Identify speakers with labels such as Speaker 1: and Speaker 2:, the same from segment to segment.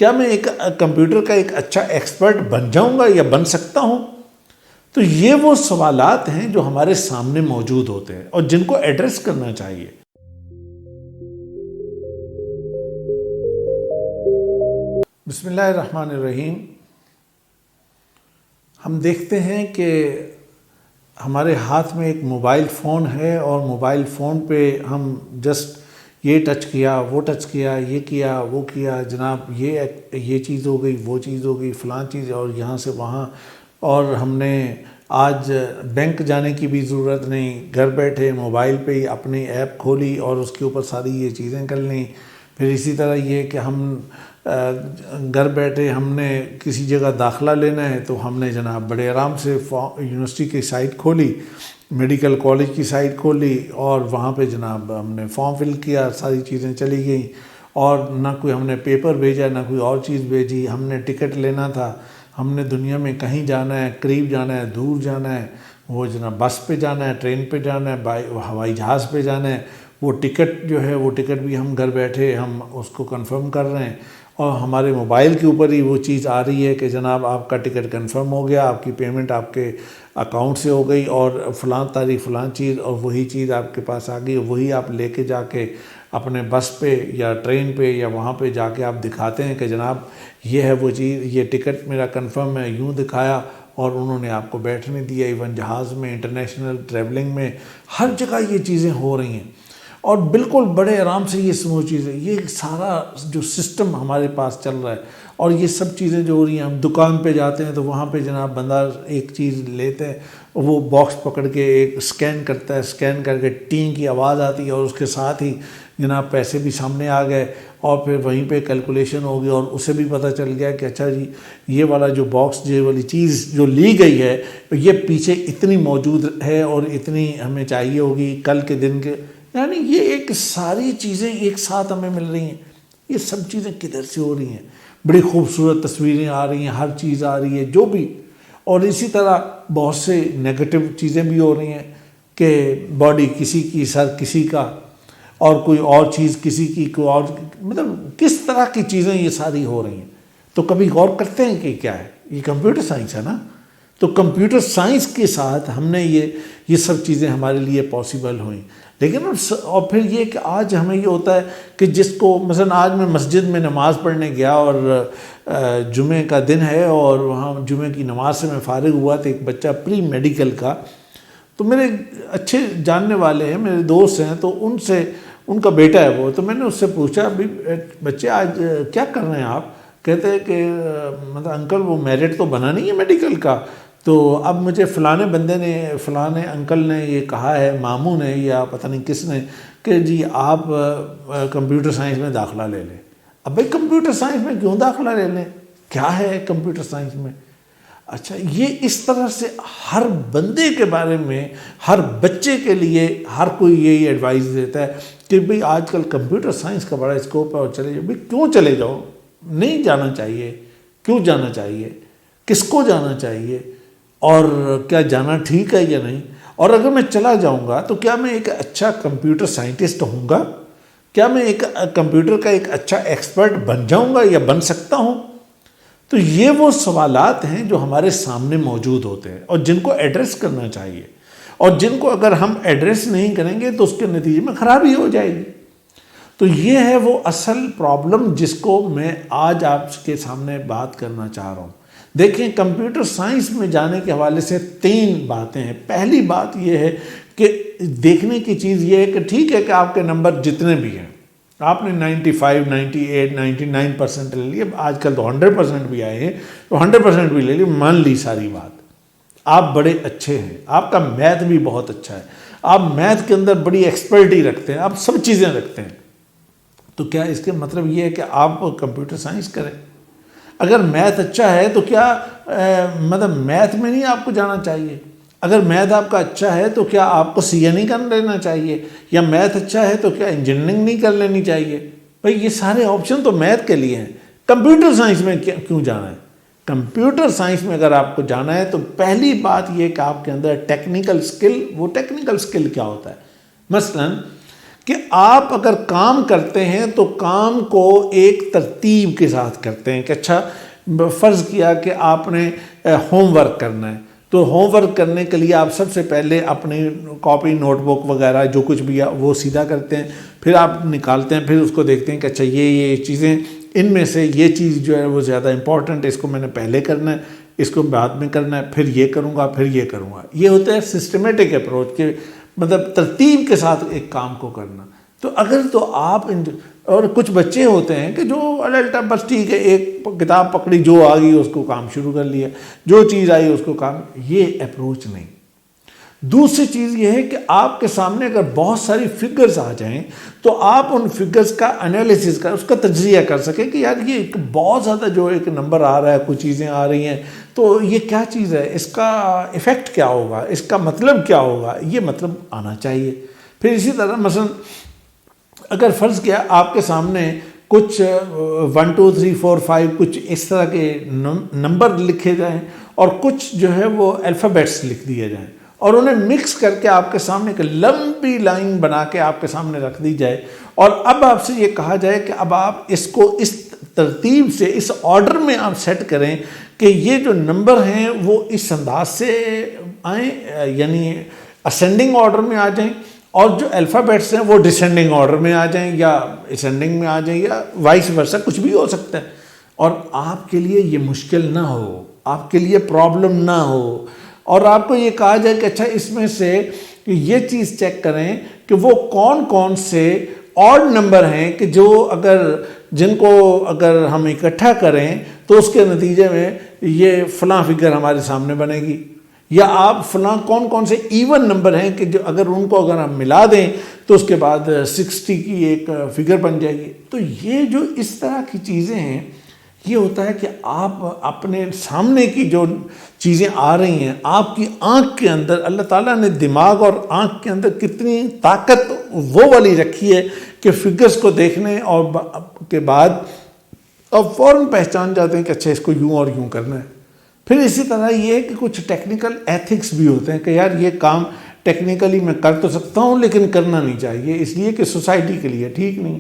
Speaker 1: کیا میں ایک کمپیوٹر کا ایک اچھا ایکسپرٹ بن جاؤں گا یا بن سکتا ہوں؟ تو یہ وہ سوالات ہیں جو ہمارے سامنے موجود ہوتے ہیں اور جن کو ایڈریس کرنا چاہیے۔ بسم اللہ الرحمن الرحیم۔ ہم دیکھتے ہیں کہ ہمارے ہاتھ میں ایک موبائل فون ہے اور موبائل فون پہ ہم جسٹ یہ ٹچ کیا، وہ ٹچ کیا، یہ کیا، وہ کیا، جناب یہ چیز ہو گئی، وہ چیز ہو گئی، فلاں چیز، اور یہاں سے وہاں، اور ہم نے آج بینک جانے کی بھی ضرورت نہیں، گھر بیٹھے موبائل پہ ہی اپنی ایپ کھولی اور اس کے اوپر ساری یہ چیزیں کر لیں۔ پھر اسی طرح یہ کہ ہم گھر بیٹھے ہم نے کسی جگہ داخلہ لینا ہے تو ہم نے جناب بڑے آرام سے یونیورسٹی کی سائٹ کھولی، میڈیکل کالج کی سائٹ کھولی اور وہاں پہ جناب ہم نے فارم فل کیا، ساری چیزیں چلی گئیں، اور نہ کوئی ہم نے پیپر بھیجا نہ کوئی اور چیز بھیجی۔ ہم نے ٹکٹ لینا تھا، ہم نے دنیا میں کہیں جانا ہے، قریب جانا ہے، دور جانا ہے، وہ جناب بس پہ جانا ہے، ٹرین پہ جانا ہے، ہوائی جہاز پہ جانا ہے، وہ ٹکٹ جو ہے وہ ٹکٹ بھی ہم گھر بیٹھے ہم اس کو کنفرم کر رہے ہیں، اور ہمارے موبائل کے اوپر ہی وہ چیز آ رہی ہے کہ جناب آپ کا ٹکٹ کنفرم ہو گیا، آپ کی پیمنٹ آپ کے اکاؤنٹ سے ہو گئی، اور فلاں تاریخ فلاں چیز، اور وہی چیز آپ کے پاس آ گئی، وہی آپ لے کے جا کے اپنے بس پہ یا ٹرین پہ یا وہاں پہ جا کے آپ دکھاتے ہیں کہ جناب یہ ہے وہ چیز، یہ ٹکٹ میرا کنفرم ہے، یوں دکھایا، اور انہوں نے آپ کو بیٹھنے دیا۔ ایون جہاز میں، انٹرنیشنل ٹریولنگ میں، ہر جگہ یہ چیزیں ہو رہی ہیں، اور بالکل بڑے آرام سے یہ سمجھ چیزیں، یہ سارا جو سسٹم ہمارے پاس چل رہا ہے، اور یہ سب چیزیں جو ہو رہی ہیں، ہم دکان پہ جاتے ہیں تو وہاں پہ جناب بندہ ایک چیز لیتے ہیں، وہ باکس پکڑ کے ایک اسکین کرتا ہے، اسکین کر کے ٹین کی آواز آتی ہے، اور اس کے ساتھ ہی جناب پیسے بھی سامنے آ گئے، اور پھر وہیں پہ کیلکولیشن ہو گئی، اور اسے بھی پتہ چل گیا کہ اچھا جی یہ والا جو باکس، یہ والی چیز جو لی گئی ہے یہ پیچھے اتنی موجود ہے اور اتنی ہمیں چاہیے ہوگی کل کے دن کے، یعنی یہ ایک ساری چیزیں ایک ساتھ ہمیں مل رہی ہیں۔ یہ سب چیزیں کدھر سے ہو رہی ہیں؟ بڑی خوبصورت تصویریں آ رہی ہیں، ہر چیز آ رہی ہے جو بھی، اور اسی طرح بہت سے نیگیٹو چیزیں بھی ہو رہی ہیں کہ باڈی کسی کی، سر کسی کا، اور کوئی اور چیز کسی کی، کوئی اور، مطلب کس طرح کی چیزیں یہ ساری ہو رہی ہیں۔ تو کبھی غور کرتے ہیں کہ کیا ہے یہ؟ کمپیوٹر سائنس ہے نا۔ تو کمپیوٹر سائنس کے ساتھ ہم نے یہ سب چیزیں ہمارے لیے پاسبل ہوئیں۔ لیکن اور پھر یہ کہ آج ہمیں یہ ہوتا ہے کہ جس کو مثلا آج میں مسجد میں نماز پڑھنے گیا، اور جمعہ کا دن ہے، اور وہاں جمعہ کی نماز سے میں فارغ ہوا تو ایک بچہ پری میڈیکل کا، تو میرے اچھے جاننے والے ہیں، میرے دوست ہیں، تو ان کا بیٹا ہے وہ، تو میں نے اس سے پوچھا بچے آج کیا کر رہے ہیں آپ؟ کہتے ہیں کہ مطلب انکل وہ میرٹ تو بنا نہیں ہے میڈیکل کا، تو اب مجھے فلانے بندے نے، فلانے انکل نے یہ کہا ہے، ماموں نے یا پتہ نہیں کس نے، کہ جی آپ کمپیوٹر سائنس میں داخلہ لے لیں۔ اب بھائی کمپیوٹر سائنس میں کیوں داخلہ لے لیں؟ کیا ہے کمپیوٹر سائنس میں؟ اچھا، یہ اس طرح سے ہر بندے کے بارے میں، ہر بچے کے لیے ہر کوئی یہی ایڈوائز دیتا ہے کہ بھئی آج کل کمپیوٹر سائنس کا بڑا اسکوپ ہے، اور چلے جاؤ۔ بھئی کیوں چلے جاؤ؟ نہیں جانا چاہیے۔ کیوں جانا چاہیے؟ کس کو جانا چاہیے؟ اور کیا جانا ٹھیک ہے یا نہیں؟ اور اگر میں چلا جاؤں گا تو کیا میں ایک اچھا کمپیوٹر سائنٹسٹ ہوں گا؟ کیا میں ایک کمپیوٹر کا ایک اچھا ایکسپرٹ بن جاؤں گا یا بن سکتا ہوں؟ تو یہ وہ سوالات ہیں جو ہمارے سامنے موجود ہوتے ہیں اور جن کو ایڈریس کرنا چاہیے، اور جن کو اگر ہم ایڈریس نہیں کریں گے تو اس کے نتیجے میں خرابی ہو جائے گی۔ تو یہ ہے وہ اصل پرابلم جس کو میں آج آپ کے سامنے بات کرنا چاہ رہا ہوں۔ دیکھیں، کمپیوٹر سائنس میں جانے کے حوالے سے 3 باتیں ہیں۔ پہلی بات یہ ہے کہ دیکھنے کی چیز یہ ہے کہ ٹھیک ہے کہ آپ کے نمبر جتنے بھی ہیں، آپ نے 95، 98، 99% لے لیے، آج کل تو 100% بھی آئے ہیں، تو 100% بھی لے لیے، مان لی ساری بات، آپ بڑے اچھے ہیں، آپ کا میتھ بھی بہت اچھا ہے، آپ میتھ کے اندر بڑی ایکسپرٹی رکھتے ہیں، آپ سب چیزیں رکھتے ہیں، تو کیا اس کے مطلب یہ ہے کہ آپ کمپیوٹر سائنس کریں؟ اگر میتھ اچھا ہے تو کیا مطلب میتھ میں نہیں آپ کو جانا چاہیے؟ اگر میتھ آپ کا اچھا ہے تو کیا آپ کو سی این ای کر لینا چاہیے؟ یا میتھ اچھا ہے تو کیا انجینئرنگ نہیں کر لینی چاہیے؟ بھئی یہ سارے آپشن تو میتھ کے لیے ہیں، کمپیوٹر سائنس میں کیوں جانا ہے؟ کمپیوٹر سائنس میں اگر آپ کو جانا ہے تو پہلی بات یہ کہ آپ کے اندر ٹیکنیکل سکل، وہ ٹیکنیکل سکل کیا ہوتا ہے؟ مثلاً کہ آپ اگر کام کرتے ہیں تو کام کو ایک ترتیب کے ساتھ کرتے ہیں کہ اچھا فرض کیا کہ آپ نے ہوم ورک کرنا ہے، تو ہوم ورک کرنے کے لیے آپ سب سے پہلے اپنی کاپی نوٹ بک وغیرہ جو کچھ بھی ہے وہ سیدھا کرتے ہیں، پھر آپ نکالتے ہیں، پھر اس کو دیکھتے ہیں کہ اچھا یہ چیزیں، ان میں سے یہ چیز جو ہے وہ زیادہ امپورٹنٹ ہے، اس کو میں نے پہلے کرنا ہے، اس کو بعد میں کرنا ہے، پھر یہ کروں گا، پھر یہ کروں گا۔ یہ ہوتا ہے سسٹمیٹک اپروچ، کہ مطلب ترتیب کے ساتھ ایک کام کو کرنا۔ تو اگر تو آپ اور کچھ بچے ہوتے ہیں کہ جو الٹا بس ٹھیک ہے، ایک کتاب پکڑی، جو آ گئی اس کو کام شروع کر لیا، جو چیز آئی اس کو کام، یہ اپروچ نہیں۔ دوسری چیز یہ ہے کہ آپ کے سامنے اگر بہت ساری فگرز آ جائیں تو آپ ان فگرز کا انالیسس کا، اس کا تجزیہ کر سکیں کہ یار یہ ایک بہت زیادہ جو ایک نمبر آ رہا ہے، کچھ چیزیں آ رہی ہیں، تو یہ کیا چیز ہے، اس کا ایفیکٹ کیا ہوگا، اس کا مطلب کیا ہوگا، یہ مطلب آنا چاہیے۔ پھر اسی طرح مثلا اگر فرض کیا آپ کے سامنے کچھ 1 2 3 4 5 کچھ اس طرح کے نمبر لکھے جائیں اور کچھ جو ہے وہ الفابیٹس لکھ دیے جائیں اور انہیں مکس کر کے آپ کے سامنے ایک لمبی لائن بنا کے آپ کے سامنے رکھ دی جائے، اور اب آپ سے یہ کہا جائے کہ اب آپ اس کو اس ترتیب سے، اس آرڈر میں آپ سیٹ کریں کہ یہ جو نمبر ہیں وہ اس انداز سے آئیں، یعنی اسینڈنگ آرڈر میں آ جائیں، اور جو الفابیٹس ہیں وہ ڈسینڈنگ آرڈر میں آ جائیں یا اسینڈنگ میں آ جائیں، یا وائس ورسا، کچھ بھی ہو سکتا ہے، اور آپ کے لیے یہ مشکل نہ ہو، آپ کے لیے پرابلم نہ ہو، اور آپ کو یہ کہا جائے کہ اچھا اس میں سے یہ چیز چیک کریں کہ وہ کون کون سے آڈ نمبر ہیں کہ جو جن کو اگر ہم اکٹھا کریں تو اس کے نتیجے میں یہ فلاں فگر ہمارے سامنے بنے گی، یا آپ فلاں کون کون سے ایون نمبر ہیں کہ جو اگر ان کو اگر ہم ملا دیں تو اس کے بعد 60 کی ایک فگر بن جائے گی۔ تو یہ جو اس طرح کی چیزیں ہیں، یہ ہوتا ہے کہ آپ اپنے سامنے کی جو چیزیں آ رہی ہیں، آپ کی آنکھ کے اندر اللہ تعالیٰ نے دماغ اور آنکھ کے اندر کتنی طاقت وہ والی رکھی ہے کہ فگرز کو دیکھنے اور کے بعد آپ فوراً پہچان جاتے ہیں کہ اچھا اس کو یوں اور یوں کرنا ہے۔ پھر اسی طرح یہ ہے کہ کچھ ٹیکنیکل ایتھکس بھی ہوتے ہیں کہ یار یہ کام ٹیکنیکلی میں کر تو سکتا ہوں لیکن کرنا نہیں چاہیے، اس لیے کہ سوسائٹی کے لیے ٹھیک نہیں۔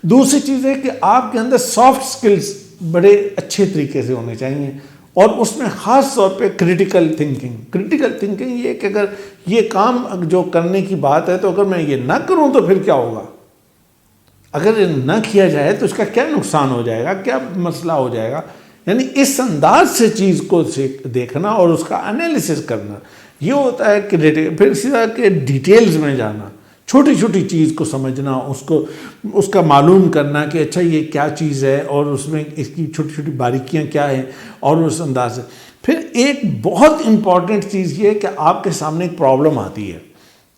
Speaker 1: دوسری چیز ہے کہ آپ کے اندر سافٹ سکلز بڑے اچھے طریقے سے ہونے چاہیے، اور اس میں خاص طور پہ کریٹیکل تھنکنگ یہ کہ اگر یہ کام جو کرنے کی بات ہے تو اگر میں یہ نہ کروں تو پھر کیا ہوگا، اگر یہ نہ کیا جائے تو اس کا کیا نقصان ہو جائے گا، کیا مسئلہ ہو جائے گا، یعنی اس انداز سے چیز کو دیکھنا اور اس کا انالیسس کرنا، یہ ہوتا ہے کہ پھر اسی طرح کے ڈیٹیلز میں جانا، چھوٹی چھوٹی چیز کو سمجھنا، اس کا معلوم کرنا کہ اچھا یہ کیا چیز ہے اور اس میں اس کی چھوٹی چھوٹی باریکیاں کیا ہیں، اور اس انداز سے۔ پھر ایک بہت امپورٹنٹ چیز یہ ہے کہ آپ کے سامنے ایک پرابلم آتی ہے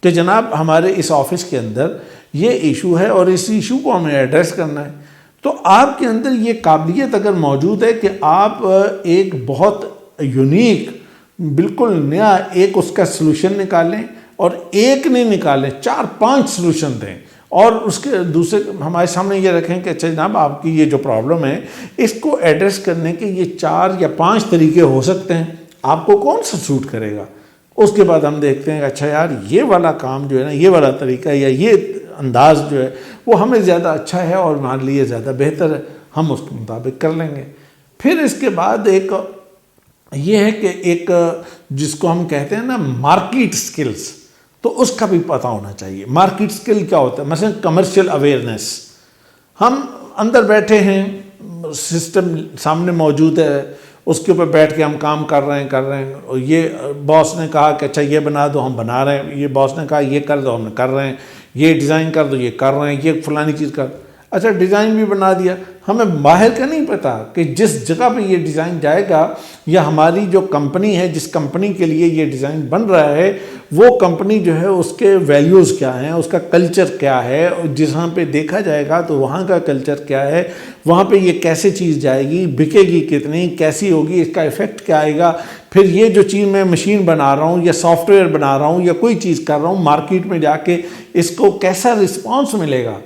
Speaker 1: کہ جناب ہمارے اس آفس کے اندر یہ ایشو ہے اور اس ایشو کو ہمیں ایڈریس کرنا ہے، تو آپ کے اندر یہ قابلیت اگر موجود ہے کہ آپ ایک بہت یونیک، بالکل نیا ایک اس کا سلوشن نکالیں، اور ایک نہیں نکالیں، 4 5 سلوشن دیں، اور اس کے دوسرے ہمارے سامنے یہ رکھیں کہ اچھا جناب آپ کی یہ جو پرابلم ہے اس کو ایڈریس کرنے کے یہ 4 یا 5 طریقے ہو سکتے ہیں، آپ کو کون سا سوٹ کرے گا۔ اس کے بعد ہم دیکھتے ہیں کہ اچھا یار یہ والا کام جو ہے نا، یہ والا طریقہ یا یہ انداز جو ہے وہ ہمیں زیادہ اچھا ہے اور ہمارے لیے زیادہ بہتر ہے، ہم اس کے مطابق کر لیں گے۔ پھر اس کے بعد ایک یہ ہے کہ ایک جس کو ہم کہتے ہیں نا مارکیٹ سکلز، تو اس کا بھی پتہ ہونا چاہیے۔ مارکیٹ سکل کیا ہوتا ہے؟ مثلا کمرشل اویئرنیس، ہم اندر بیٹھے ہیں، سسٹم سامنے موجود ہے، اس کے اوپر بیٹھ کے ہم کام کر رہے ہیں، اور یہ باس نے کہا کہ اچھا یہ بنا دو، ہم بنا رہے ہیں، یہ باس نے کہا یہ کر دو، ہم کر رہے ہیں، یہ ڈیزائن کر دو، یہ کر رہے ہیں، یہ فلانی چیز کر، اچھا ڈیزائن بھی بنا دیا، ہمیں باہر کا نہیں پتا کہ جس جگہ پہ یہ ڈیزائن جائے گا یا ہماری جو کمپنی ہے، جس کمپنی کے لیے یہ ڈیزائن بن رہا ہے، وہ کمپنی جو ہے اس کے ویلیوز کیا ہیں، اس کا کلچر کیا ہے، جہاں پہ دیکھا جائے گا تو وہاں کا کلچر کیا ہے، وہاں پہ یہ کیسے چیز جائے گی، بکے گی کتنی، کیسی ہوگی، اس کا ایفیکٹ کیا آئے گا، پھر یہ جو چیز میں مشین بنا رہا ہوں یا سافٹ ویئر بنا رہا ہوں یا کوئی چیز کر رہا ہوں، مارکیٹ میں جا کے اس کو کیسا رسپانس ملے گا،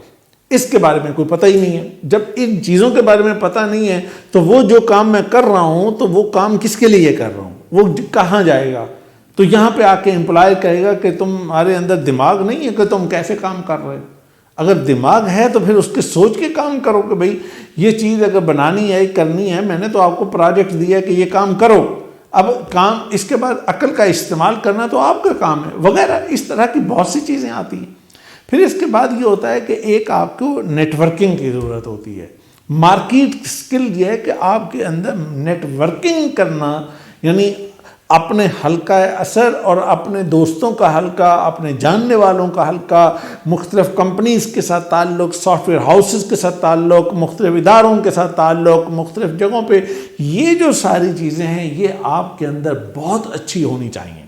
Speaker 1: اس کے بارے میں کوئی پتہ ہی نہیں ہے۔ جب ان چیزوں کے بارے میں پتہ نہیں ہے تو وہ جو کام میں کر رہا ہوں تو وہ کام کس کے لیے کر رہا ہوں، وہ کہاں جائے گا، تو یہاں پہ آ کے امپلائی کہے گا کہ تمہارے اندر دماغ نہیں ہے کہ تم کیسے کام کر رہے ہو۔ اگر دماغ ہے تو پھر اس کے سوچ کے کام کرو کہ بھئی یہ چیز اگر بنانی ہے کرنی ہے، میں نے تو آپ کو پروجیکٹ دیا کہ یہ کام کرو، اب کام اس کے بعد عقل کا استعمال کرنا تو آپ کا کام ہے وغیرہ، اس طرح کی بہت سی چیزیں آتی ہیں۔ پھر اس کے بعد یہ ہوتا ہے کہ ایک آپ کو نیٹ ورکنگ کی ضرورت ہوتی ہے۔ مارکیٹ سکل یہ ہے کہ آپ کے اندر نیٹ ورکنگ کرنا، یعنی اپنے حلقہ اثر اور اپنے دوستوں کا حلقہ، اپنے جاننے والوں کا حلقہ، مختلف کمپنیز کے ساتھ تعلق، سافٹ ویئر ہاؤسز کے ساتھ تعلق، مختلف اداروں کے ساتھ تعلق، مختلف جگہوں پہ، یہ جو ساری چیزیں ہیں یہ آپ کے اندر بہت اچھی ہونی چاہیے۔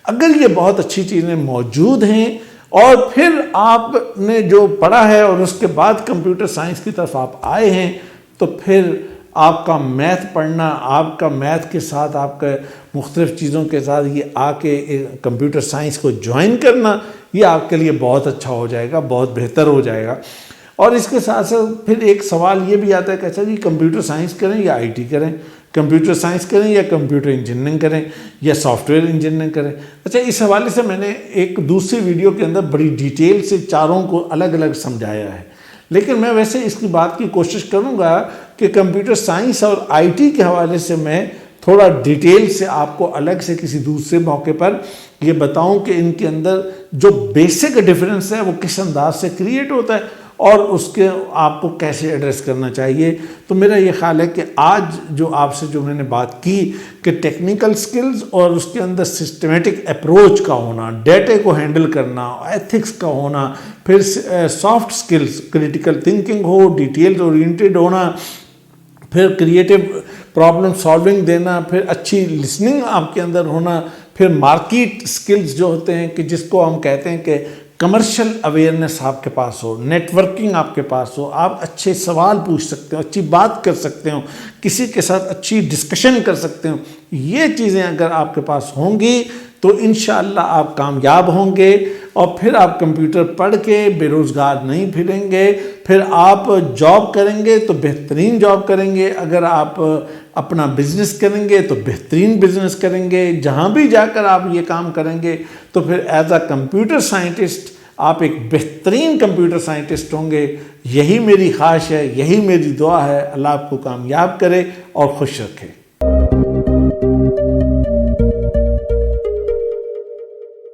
Speaker 1: اگر یہ بہت اچھی چیزیں موجود ہیں اور پھر آپ نے جو پڑھا ہے اور اس کے بعد کمپیوٹر سائنس کی طرف آپ آئے ہیں، تو پھر آپ کا میتھ پڑھنا، آپ کا میتھ کے ساتھ آپ کا مختلف چیزوں کے ساتھ یہ آ کے کمپیوٹر سائنس کو جوائن کرنا، یہ آپ کے لیے بہت اچھا ہو جائے گا، بہت بہتر ہو جائے گا۔ اور اس کے ساتھ ساتھ پھر ایک سوال یہ بھی آتا ہے کہ اچھا جی کمپیوٹر سائنس کریں یا آئی ٹی کریں، کمپیوٹر سائنس کریں یا کمپیوٹر انجینئرنگ کریں یا سافٹ ویئر انجینئرنگ کریں۔ اچھا اس حوالے سے میں نے ایک دوسری ویڈیو کے اندر بڑی ڈیٹیل سے چاروں کو الگ الگ سمجھایا ہے، لیکن میں ویسے اس کی بات کی کوشش کروں گا کہ کمپیوٹر سائنس اور آئی ٹی کے حوالے سے میں تھوڑا ڈیٹیل سے آپ کو الگ سے کسی دوسرے موقع پر یہ بتاؤں کہ ان کے اندر جو بیسک ڈیفرنس ہے وہ کس انداز سے کریٹ ہوتا ہے اور اس کے آپ کو کیسے ایڈریس کرنا چاہیے۔ تو میرا یہ خیال ہے کہ آج جو آپ سے جو میں نے بات کی کہ ٹیکنیکل سکلز اور اس کے اندر سسٹمیٹک اپروچ کا ہونا، ڈیٹے کو ہینڈل کرنا، ایتھکس کا ہونا، پھر سافٹ سکلز، کریٹیکل تھنکنگ ہو، ڈیٹیلز اورینٹیڈ ہونا، پھر کریٹو پرابلم سالونگ دینا، پھر اچھی لسننگ آپ کے اندر ہونا، پھر مارکیٹ سکلز جو ہوتے ہیں کہ جس کو ہم کہتے ہیں کہ کمرشل اویئرنیس آپ کے پاس ہو، نیٹ ورکنگ آپ کے پاس ہو، آپ اچھے سوال پوچھ سکتے ہو، اچھی بات کر سکتے ہو، کسی کے ساتھ اچھی ڈسکشن کر سکتے ہو، یہ چیزیں اگر آپ کے پاس ہوں گی تو انشاءاللہ آپ کامیاب ہوں گے، اور پھر آپ کمپیوٹر پڑھ کے بے روزگار نہیں پھریں گے، پھر آپ جاب کریں گے تو بہترین جاب کریں گے، اگر آپ اپنا بزنس کریں گے تو بہترین بزنس کریں گے، جہاں بھی جا کر آپ یہ کام کریں گے تو پھر ایز اے کمپیوٹر سائنٹسٹ آپ ایک بہترین کمپیوٹر سائنٹسٹ ہوں گے۔ یہی میری خواہش ہے، یہی میری دعا ہے، اللہ آپ کو کامیاب کرے اور خوش رکھے۔